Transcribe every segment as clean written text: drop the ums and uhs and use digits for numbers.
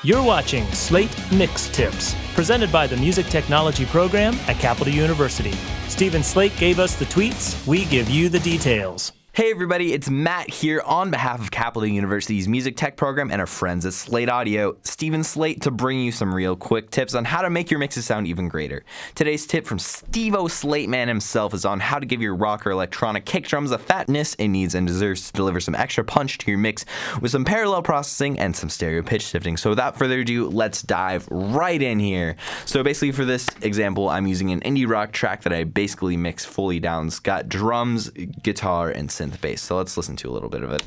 You're watching Slate Mix Tips, presented by the Music Technology program at Capital University. Steven Slate gave us the tweets, we give you the details. Hey everybody, it's Matt here on behalf of Capital University's Music Tech program and our friends at Slate Audio, Steven Slate, to bring you some real quick tips on how to make your mixes sound even greater. Today's tip from Steve-O Slate Man himself is on how to give your rock or electronic kick drums the fatness it needs and deserves to deliver some extra punch to your mix with some parallel processing and some stereo pitch shifting. So without further ado, let's dive right in here. So basically for this example, I'm using an indie rock track that I basically mix fully down. It's got drums, guitar, and synth bass. So let's listen to a little bit of it.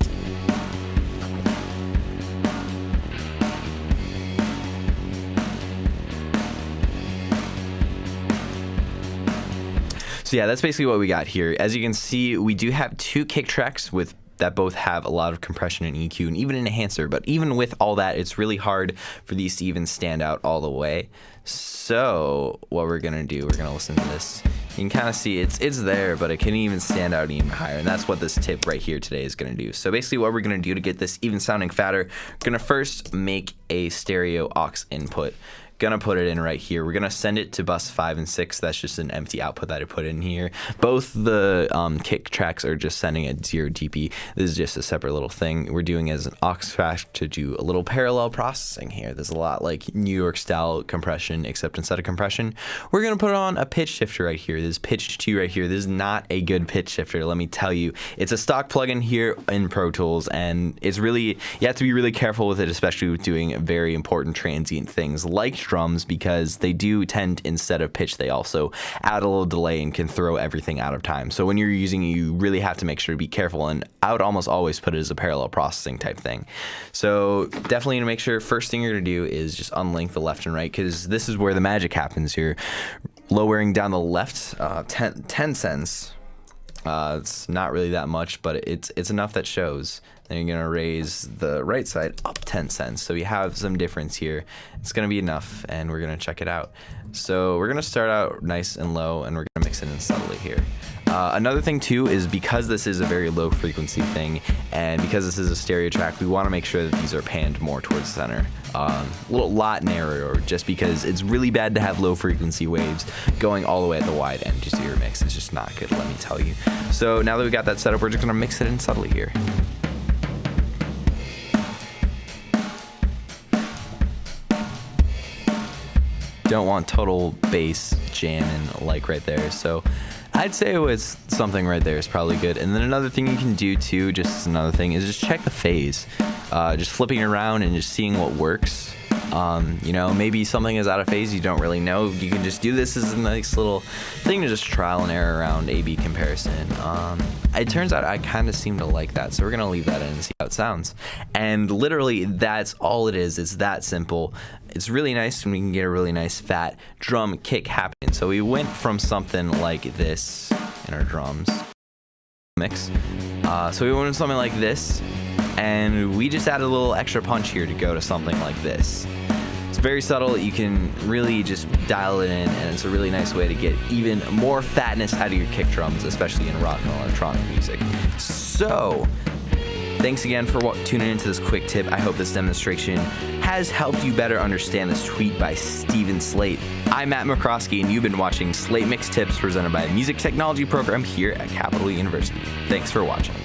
So yeah, that's basically what we got here. As you can see, we do have two kick tracks that both have a lot of compression and EQ and even an enhancer, but even with all that, it's really hard for these to even stand out all the way. So what we're gonna do, we're gonna listen to this. You can kind of see it's there, but it can even stand out even higher, and that's what this tip right here today is gonna do. So basically what we're gonna do to get this even sounding fatter, we're gonna first make a stereo aux input. Gonna put it in right here. We're gonna send it to bus 5 and 6. That's just an empty output that I put in here. Both the kick tracks are just sending at 0 dB. This is just a separate little thing we're doing as an aux track to do a little parallel processing here. There's a lot like New York style compression, except instead of compression, we're gonna put on a pitch shifter right here. This is pitch 2 right here. This is not a good pitch shifter, let me tell you. It's a stock plugin here in Pro Tools, and it's really, you have to be really careful with it, especially with doing very important transient things like drums, because they do tend, instead of pitch, they also add a little delay and can throw everything out of time. So when you're using it, you really have to make sure to be careful, and I would almost always put it as a parallel processing type thing. So definitely to make sure, first thing you're going to do is just unlink the left and right, because this is where the magic happens. You're lowering down the left 10 cents. It's not really that much, but it's enough that shows. Then you're going to raise the right side up 10 cents. So you have some difference here. It's going to be enough, and we're going to check it out. So we're going to start out nice and low, and we're going to mix it in subtly here. Another thing, too, is because this is a very low frequency thing, and because this is a stereo track, we want to make sure that these are panned more towards the center. A lot narrower, just because it's really bad to have low frequency waves going all the way at the wide end to your mix. It's just not good, let me tell you. So now that we got that set up, we're just going to mix it in subtly here. Don't want total bass jamming like right there, so I'd say it was something right there is probably good. And then another thing you can do too, just as another thing, is just check the phase. Just flipping around and just seeing what works. Maybe something is out of phase, you don't really know. You can just do this as a nice little thing to just trial and error around A/B comparison. It turns out I kind of seem to like that, so we're gonna leave that in and see how it sounds. And literally, that's all it is. It's that simple. It's really nice when we can get a really nice fat drum kick happening. So we went from something like this in our drums mix. So we went from something like this, and we just added a little extra punch here to go to something like this. It's very subtle. You can really just dial it in, and it's a really nice way to get even more fatness out of your kick drums, especially in rock and electronic music. So thanks again for tuning into this quick tip. I hope this demonstration has helped you better understand this tweet by Steven Slate. I'm Matt McCroskey, and you've been watching Slate Mix Tips presented by the Music Technology program here at Capital University. Thanks for watching.